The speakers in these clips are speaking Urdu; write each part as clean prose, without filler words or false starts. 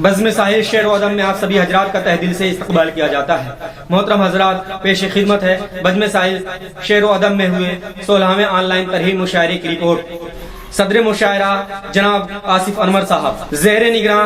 بزم ساحل شعر و ادب میں آپ سبھی حضرات کا تہ دل سے استقبال کیا جاتا ہے۔ محترم حضرات، پیش خدمت ہے بزم ساحل شعر و ادب میں ہوئے 16ویں آن لائن ترہیم مشاعرے کی رپورٹ۔ صدر مشاعرہ جناب آصف انور صاحب، زیر نگراں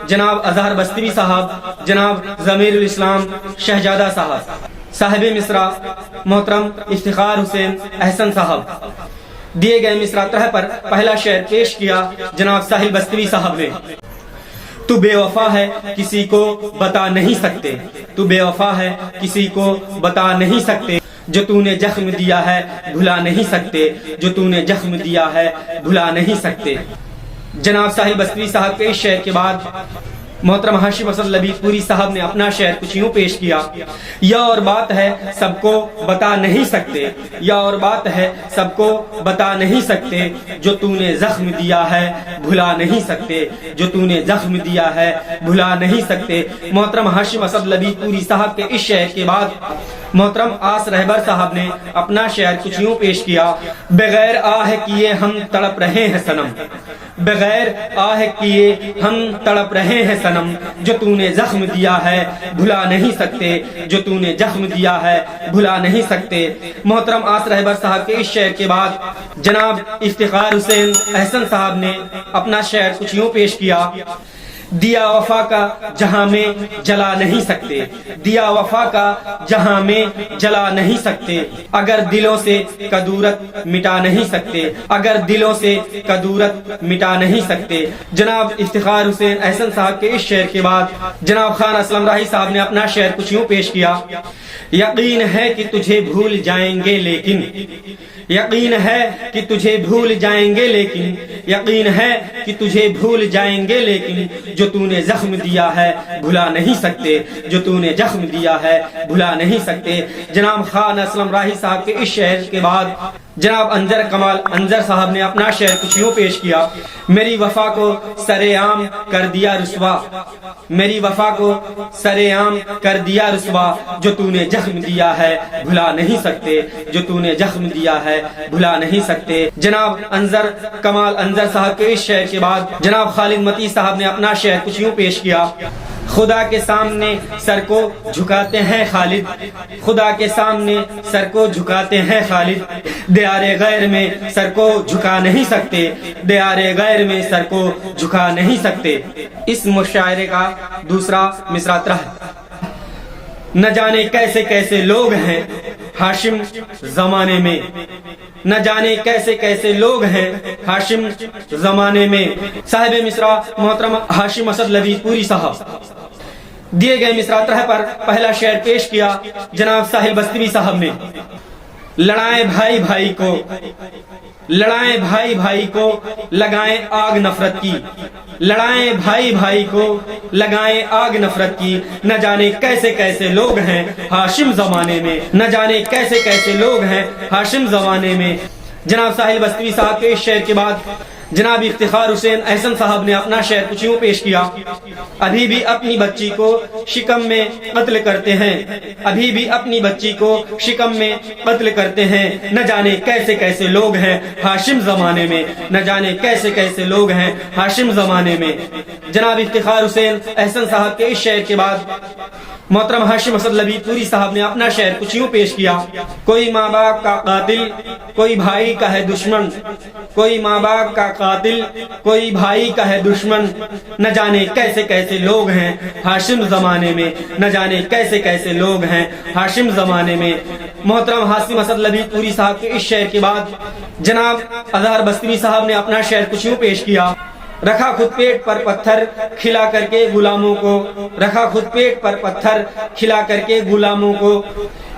جناب اظہر بستوی صاحب، جناب ضمیر الاسلام شہزادہ صاحب، صاحب مصرع محترم افتخار حسین احسن صاحب۔ دیے گئے مصرع طرح پر پہلا شعر پیش کیا جناب ساحل بستوی صاحب نے۔ تو بے وفا ہے کسی کو بتا نہیں سکتے، تو بے وفا ہے کسی کو بتا نہیں سکتے، جو تو نے زخم دیا ہے بھلا نہیں سکتے، جو تو نے زخم دیا ہے بھلا نہیں سکتے۔ جناب ساحل بستوی صاحب کے اس شعر کے بعد محترم ہاشم اسد لبیب پوری صاحب نے اپنا شعر کچھ یوں پیش کیا۔ یہ اور بات ہے سب کو بتا نہیں سکتے، یہ اور بات ہے سب کو بتا نہیں سکتے، جو تو نے زخم دیا ہے بھلا نہیں سکتے، جو تو نے زخم دیا ہے بھلا نہیں سکتے۔ محترم ہاشم اسد لبیب پوری صاحب کے اس شعر کے بعد محترم آس رہبر صاحب نے اپنا شعر کچھ یوں پیش کیا۔ بغیر آہ کیے ہم تڑپ رہے ہیں صنم، بغیر آہ کیے ہم تڑپ رہے ہیں صنم، جو تو نے زخم دیا ہے بھلا نہیں سکتے، جو تو نے زخم دیا ہے بھلا نہیں سکتے۔ محترم آس رہبر صاحب کے اس شعر کے بعد جناب افتخار حسین احسن صاحب نے اپنا شعر کچھ یوں پیش کیا۔ دیا وفا کا جہاں میں جلا نہیں سکتے، دیا وفا کا جہاں میں جلا نہیں سکتے، اگر دلوں سے کدورت مٹا نہیں سکتے، اگر دلوں سے کدورت مٹا نہیں سکتے۔ جناب افتخار حسین احسن صاحب کے اس شعر کے بعد جناب خان اسلم راہی صاحب نے اپنا شعر کچھ یوں پیش کیا۔ یقین ہے کہ تجھے بھول جائیں گے لیکن، یقین ہے کہ تجھے بھول جائیں گے لیکن، یقین ہے کہ تجھے بھول جائیں گے لیکن، جو تو نے زخم دیا ہے بھلا نہیں سکتے، جو تو نے زخم دیا ہے بھلا نہیں سکتے۔ جناب خان اسلم راہی صاحب کے اس شعر کے بعد جناب انظر کمال انظر صاحب نے اپنا شعر کچھ یوں پیش کیا۔ میری وفا کو سر عام کر دیا رسوا، میری وفا کو سر عام کر دیا رسوا، جو تو نے زخم دیا ہے بھلا نہیں سکتے، جو تو نے زخم دیا ہے بھلا نہیں سکتے۔ جناب انظر کمال انظر صاحب کے اس شعر کے بعد جناب خالد متی صاحب نے اپنا شعر کچھ یوں پیش کیا۔ خدا کے سامنے سر کو جھکاتے ہیں خالد، خدا کے سامنے سر کو جھکاتے ہیں خالد، دیار غیر میں سر کو جھکا نہیں سکتے، دیار غیر میں سر کو جھکا نہیں سکتے۔ اس مشاعرے کا دوسرا مصرع طرح ہے۔ نہ جانے کیسے کیسے لوگ ہیں ہاشم زمانے میں، نہ جانے کیسے کیسے لوگ ہیں ہاشم زمانے میں۔ صاحب مصرع محترم ہاشم اسد لبیب پوری صاحب۔ دیے گئے مصرع طرح پر پہلا شعر پیش کیا جناب ساحل بستوی صاحب نے۔ لڑائیں بھائی بھائی کو، لڑائیں بھائی بھائی کو لگائیں آگ نفرت کی، لڑائیں بھائی بھائی کو لگائیں آگ نفرت کی، نہ جانے کیسے کیسے لوگ ہیں ہاشم زمانے میں، نہ جانے کیسے کیسے لوگ ہیں ہاشم زمانے میں۔ جناب ساحل بستوی صاحب کے اس شعر کے بعد جناب افتخار حسین احسن صاحب نے اپنا شعر کچھ یوں پیش کیا۔ ابھی بھی اپنی بچی کو شکم میں قتل کرتے ہیں، ابھی بھی اپنی بچی کو شکم میں قتل کرتے ہیں، نہ جانے کیسے کیسے لوگ ہیں ہاشم زمانے میں، نہ جانے کیسے کیسے لوگ ہیں ہاشم زمانے میں۔ جناب افتخار حسین احسن صاحب کے اس شعر کے بعد محترم ہاشم اسد لبیب پوری صاحب نے اپنا شعر کچھ یوں پیش کیا۔ کوئی ماں باپ کا قاتل کوئی بھائی کا ہے دشمن، کوئی ماں باپ کا قاتل کوئی بھائی کا ہے دشمن، نہ جانے کیسے کیسے لوگ ہیں ہاشم زمانے میں، نہ جانے کیسے کیسے لوگ ہیں ہاشم زمانے میں۔ محترم ہاشم اسد لبیب پوری صاحب کے اس شعر کے بعد جناب اظہر بستوی صاحب نے اپنا شعر کچھ یوں پیش کیا۔ رکھا خود پیٹ پر پتھر کھلا کر کے غلاموں کو، رکھا خود پیٹ پر پتھر کھلا کر کے غلاموں کو،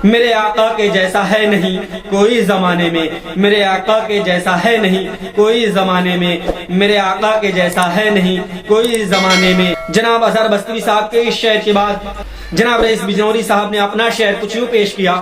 میرے آقا کے جیسا ہے نہیں کوئی زمانے میں، میرے آقا کے جیسا ہے نہیں کوئی زمانے میں، میرے آقا کے جیسا ہے نہیں کوئی زمانے میں۔ جناب اظہر بستوی صاحب کے اس شعر کے بعد جناب رئیس بجنوری صاحب نے اپنا شعر کچھ یوں پیش کیا۔